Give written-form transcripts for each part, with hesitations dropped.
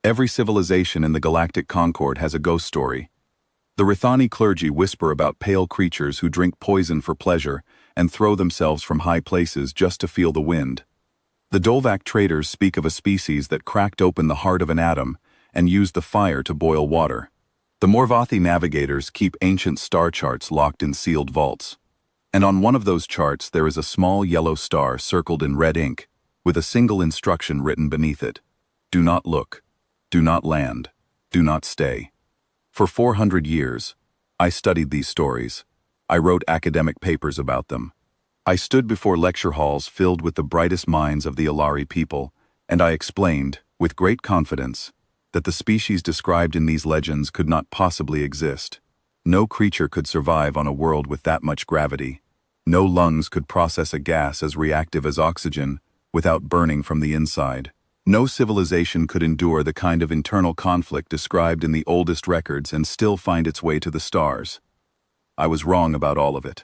Every civilization in the galactic concord has a ghost story. The Rithani clergy whisper about pale creatures who drink poison for pleasure and throw themselves from high places just to feel the wind. The Dolvac traders speak of a species that cracked open the heart of an atom and used the fire to boil water. The Morvathi navigators keep ancient star charts locked in sealed vaults. And on one of those charts there is a small yellow star circled in red ink, with a single instruction written beneath it. Do not look. Do not land. Do not stay. For 400 years, I studied these stories. I wrote academic papers about them. I stood before lecture halls filled with the brightest minds of the Alari people, and I explained, with great confidence, that the species described in these legends could not possibly exist. No creature could survive on a world with that much gravity. No lungs could process a gas as reactive as oxygen without burning from the inside. No civilization could endure the kind of internal conflict described in the oldest records and still find its way to the stars. I was wrong about all of it.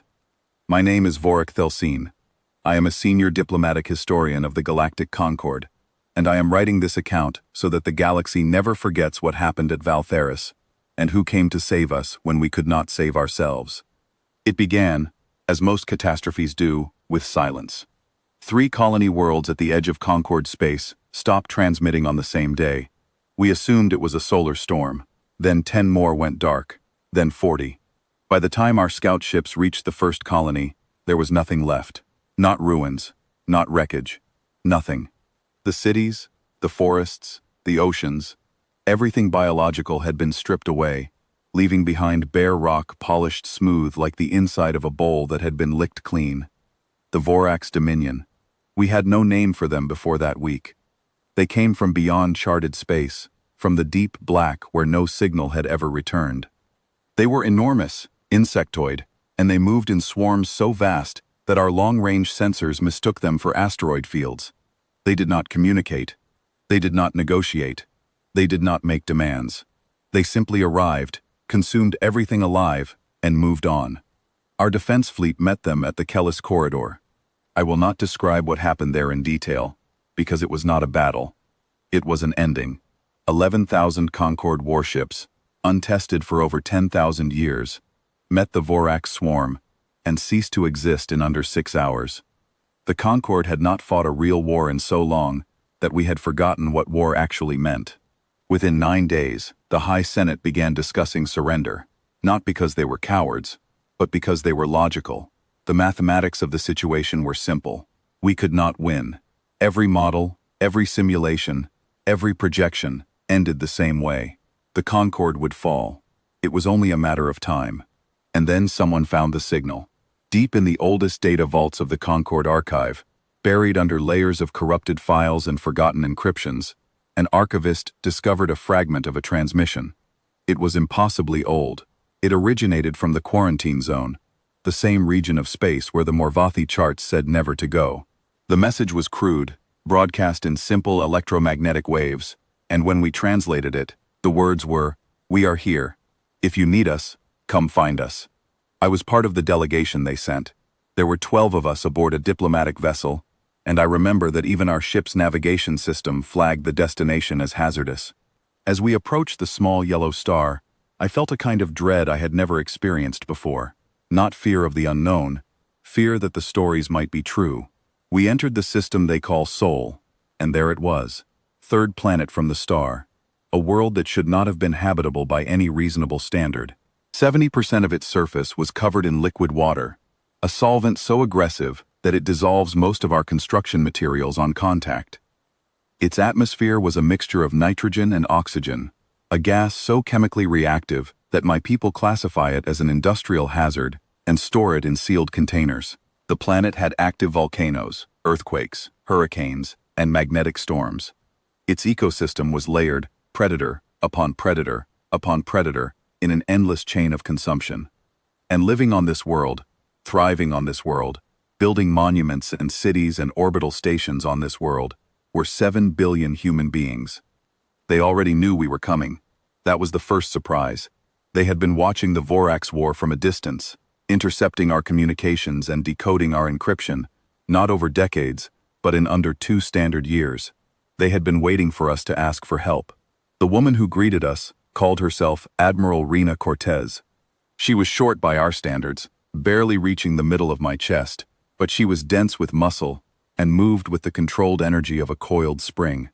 My name is Vorrax Thelcine. I am a senior diplomatic historian of the Galactic Concord, and I am writing this account so that the galaxy never forgets what happened at Valtheris, and who came to save us when we could not save ourselves. It began, as most catastrophes do, with silence. 3 colony worlds at the edge of Concord space stopped transmitting on the same day. We assumed it was a solar storm. Then 10 more went dark. Then 40. By the time our scout ships reached the first colony, there was nothing left. Not ruins, not wreckage, nothing. The cities, the forests, the oceans, everything biological had been stripped away, leaving behind bare rock polished smooth like the inside of a bowl that had been licked clean. The Vorrax Dominion. We had no name for them before that week. They came from beyond charted space, from the deep black where no signal had ever returned. They were enormous, insectoid, and they moved in swarms so vast that our long-range sensors mistook them for asteroid fields. They did not communicate. They did not negotiate. They did not make demands. They simply arrived, consumed everything alive, and moved on. Our defense fleet met them at the Kellis corridor. I will not describe what happened there in detail, because it was not a battle. It was an ending. 11,000 Concord warships, untested for over 10,000 years, met the Vorrax swarm, and ceased to exist in under 6 hours. The Concord had not fought a real war in so long that we had forgotten what war actually meant. Within 9 days, the High Senate began discussing surrender, not because they were cowards, but because they were logical. The mathematics of the situation were simple. We could not win. Every model, every simulation, every projection ended the same way. The Concord would fall. It was only a matter of time. And then someone found the signal. Deep in the oldest data vaults of the Concord archive, buried under layers of corrupted files and forgotten encryptions, an archivist discovered a fragment of a transmission. It was impossibly old. It originated from the quarantine zone, the same region of space where the Morvathi charts said never to go. The message was crude, broadcast in simple electromagnetic waves, and when we translated it, the words were, "We are here. If you need us, come find us." I was part of the delegation they sent. There were 12 of us aboard a diplomatic vessel, and I remember that even our ship's navigation system flagged the destination as hazardous. As we approached the small yellow star, I felt a kind of dread I had never experienced before. Not fear of the unknown, fear that the stories might be true. We entered the system they call Sol, and there it was, 3rd planet from the star, a world that should not have been habitable by any reasonable standard. 70% of its surface was covered in liquid water, a solvent so aggressive that it dissolves most of our construction materials on contact. Its atmosphere was a mixture of nitrogen and oxygen, a gas so chemically reactive that my people classify it as an industrial hazard and store it in sealed containers. The planet had active volcanoes, earthquakes, hurricanes, and magnetic storms. Its ecosystem was layered, predator upon predator upon predator, in an endless chain of consumption. And living on this world, thriving on this world, building monuments and cities and orbital stations on this world, were 7 billion human beings. They already knew we were coming. That was the first surprise. They had been watching the Vorrax War from a distance, intercepting our communications and decoding our encryption, not over decades, but in under 2 standard years. They had been waiting for us to ask for help. The woman who greeted us called herself Admiral Rena Cortez. She was short by our standards, barely reaching the middle of my chest, but she was dense with muscle and moved with the controlled energy of a coiled spring.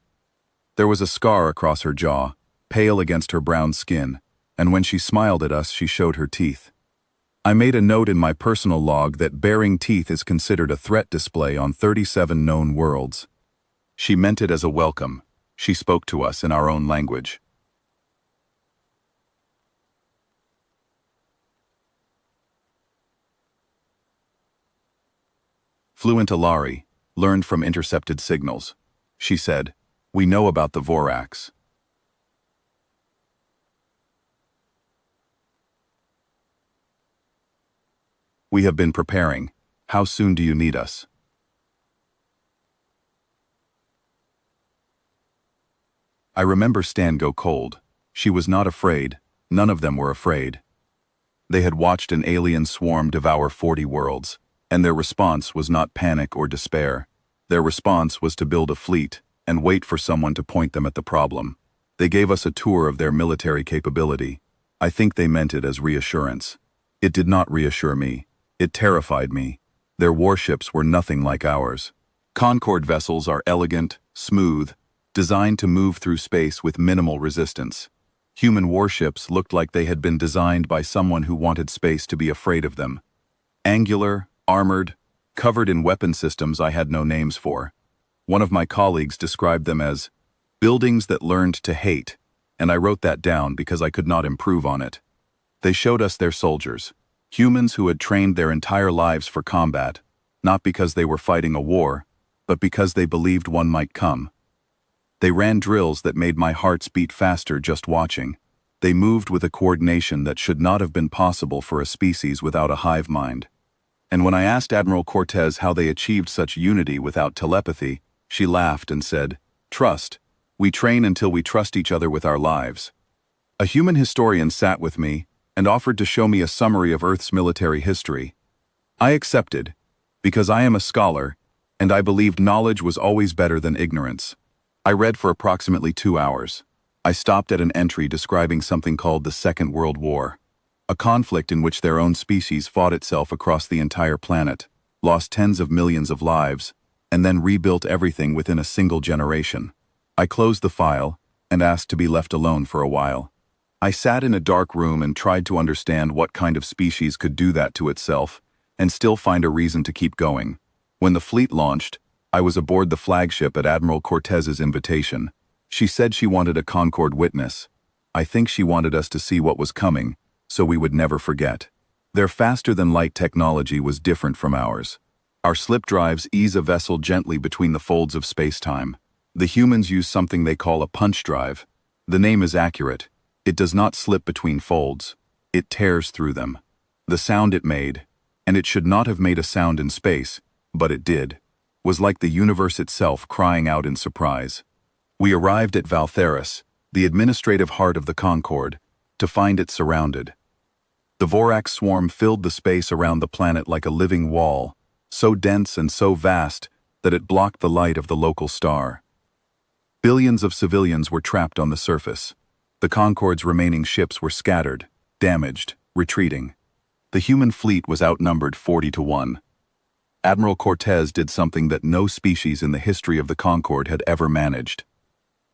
There was a scar across her jaw, pale against her brown skin, and when she smiled at us, she showed her teeth. I made a note in my personal log that baring teeth is considered a threat display on 37 known worlds. She meant it as a welcome. She spoke to us in our own language. Fluent Alari, learned from intercepted signals. She said, "We know about the vorrax." "We have been preparing. How soon do you need us?" I remember Stan go cold. She was not afraid. None of them were afraid. They had watched an alien swarm devour 40 worlds, and their response was not panic or despair. Their response was to build a fleet and wait for someone to point them at the problem. They gave us a tour of their military capability. I think they meant it as reassurance. It did not reassure me. It terrified me. Their warships were nothing like ours. Concorde vessels are elegant, smooth, designed to move through space with minimal resistance. Human warships looked like they had been designed by someone who wanted space to be afraid of them. Angular, armored, covered in weapon systems I had no names for. One of my colleagues described them as buildings that learned to hate, and I wrote that down because I could not improve on it. They showed us their soldiers, humans who had trained their entire lives for combat, not because they were fighting a war, but because they believed one might come. They ran drills that made my hearts beat faster just watching. They moved with a coordination that should not have been possible for a species without a hive mind. And when I asked Admiral Cortez how they achieved such unity without telepathy, she laughed and said, "Trust. We train until we trust each other with our lives." A human historian sat with me and offered to show me a summary of Earth's military history. I accepted, because I am a scholar, and I believed knowledge was always better than ignorance. I read for approximately 2 hours. I stopped at an entry describing something called the Second World War, a conflict in which their own species fought itself across the entire planet, lost tens of millions of lives, and then rebuilt everything within a single generation. I closed the file and asked to be left alone for a while. I sat in a dark room and tried to understand what kind of species could do that to itself and still find a reason to keep going. When the fleet launched, I was aboard the flagship at Admiral Cortez's invitation. She said she wanted a Concorde witness. I think she wanted us to see what was coming, so we would never forget. Their faster-than-light technology was different from ours. Our slip drives ease a vessel gently between the folds of space-time. The humans use something they call a punch drive. The name is accurate. It does not slip between folds. It tears through them. The sound it made, and it should not have made a sound in space, but it did, was like the universe itself crying out in surprise. We arrived at Valtheris, the administrative heart of the Concorde, to find it surrounded. The vorrax swarm filled the space around the planet like a living wall, so dense and so vast that it blocked the light of the local star. Billions of civilians were trapped on the surface. The Concorde's remaining ships were scattered, damaged, retreating. The human fleet was outnumbered 40-1. Admiral Cortez did something that no species in the history of the Concorde had ever managed.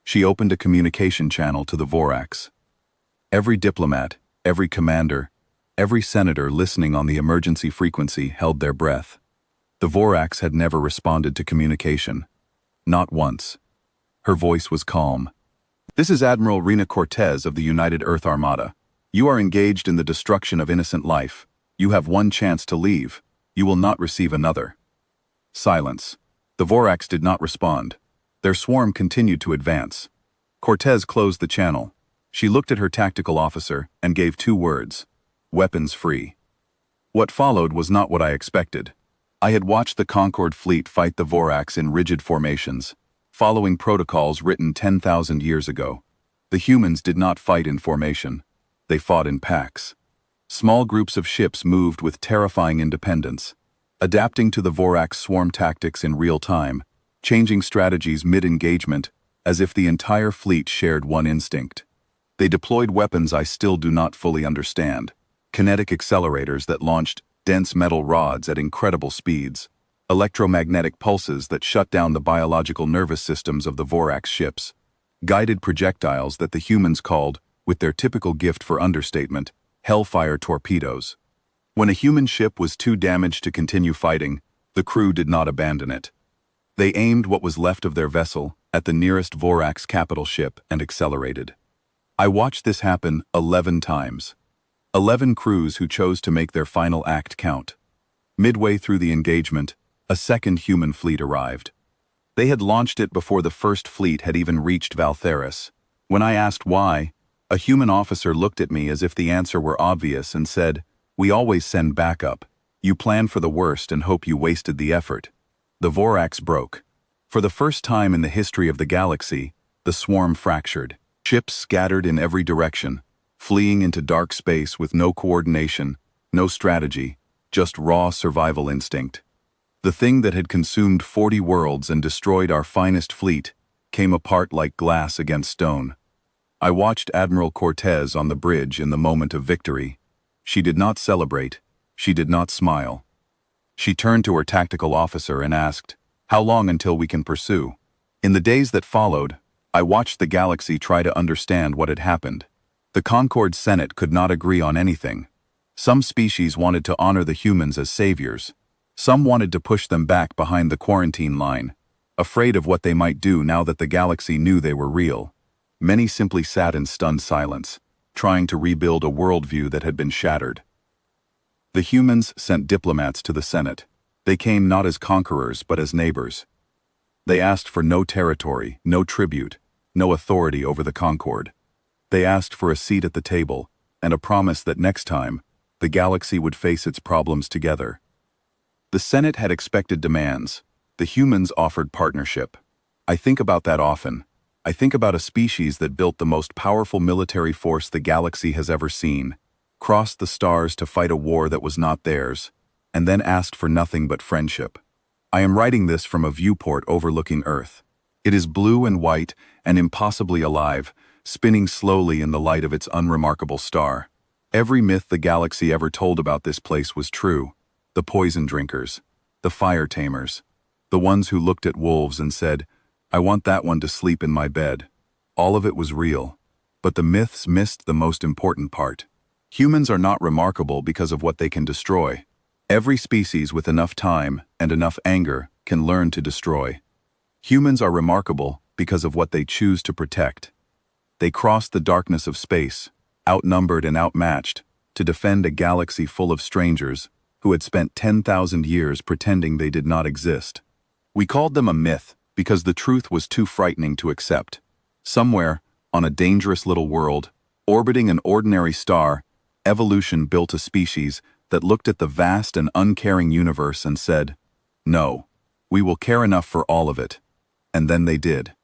She opened a communication channel to the vorrax. Every diplomat, every commander, every senator listening on the emergency frequency held their breath. The vorrax had never responded to communication. Not once. Her voice was calm. "This is Admiral Rena Cortez of the United Earth Armada. You are engaged in the destruction of innocent life. You have one chance to leave. You will not receive another." Silence. The vorrax did not respond. Their swarm continued to advance. Cortez closed the channel. She looked at her tactical officer and gave 2 words: "Weapons free." What followed was not what I expected. I had watched the Concorde fleet fight the vorrax in rigid formations, following protocols written 10,000 years ago. The humans did not fight in formation. They fought in packs. Small groups of ships moved with terrifying independence, adapting to the vorrax swarm tactics in real time, changing strategies mid-engagement, as if the entire fleet shared one instinct. They deployed weapons I still do not fully understand. Kinetic accelerators that launched dense metal rods at incredible speeds. Electromagnetic pulses that shut down the biological nervous systems of the vorrax ships. Guided projectiles that the humans called, with their typical gift for understatement, hellfire torpedoes. When a human ship was too damaged to continue fighting, the crew did not abandon it. They aimed what was left of their vessel at the nearest vorrax capital ship and accelerated. I watched this happen 11 times. 11 crews who chose to make their final act count. Midway through the engagement, a second human fleet arrived. They had launched it before the first fleet had even reached Valtheris. When I asked why, a human officer looked at me as if the answer were obvious and said, "We always send backup. You plan for the worst and hope you wasted the effort." The vorrax broke. For the first time in the history of the galaxy, the swarm fractured. Ships scattered in every direction, fleeing into dark space with no coordination, no strategy, just raw survival instinct. The thing that had consumed 40 worlds and destroyed our finest fleet came apart like glass against stone. I watched Admiral Cortez on the bridge in the moment of victory. She did not celebrate. She did not smile. She turned to her tactical officer and asked, "How long until we can pursue?" In the days that followed, I watched the galaxy try to understand what had happened. The Concord Senate could not agree on anything. Some species wanted to honor the humans as saviors. Some wanted to push them back behind the quarantine line, afraid of what they might do now that the galaxy knew they were real. Many simply sat in stunned silence, trying to rebuild a worldview that had been shattered. The humans sent diplomats to the Senate. They came not as conquerors but as neighbors. They asked for no territory, no tribute, no authority over the Concord. They asked for a seat at the table and a promise that next time, the galaxy would face its problems together. The Senate had expected demands. The humans offered partnership. I think about that often. I think about a species that built the most powerful military force the galaxy has ever seen, crossed the stars to fight a war that was not theirs, and then asked for nothing but friendship. I am writing this from a viewport overlooking Earth. It is blue and white and impossibly alive, spinning slowly in the light of its unremarkable star. Every myth the galaxy ever told about this place was true. The poison drinkers, the fire tamers, the ones who looked at wolves and said, "I want that one to sleep in my bed." All of it was real, but the myths missed the most important part. Humans are not remarkable because of what they can destroy. Every species with enough time and enough anger can learn to destroy. Humans are remarkable because of what they choose to protect. They crossed the darkness of space, outnumbered and outmatched, to defend a galaxy full of strangers who had spent 10,000 years pretending they did not exist. We called them a myth because the truth was too frightening to accept. Somewhere, on a dangerous little world, orbiting an ordinary star, evolution built a species that looked at the vast and uncaring universe and said, "No, we will care enough for all of it." And then they did.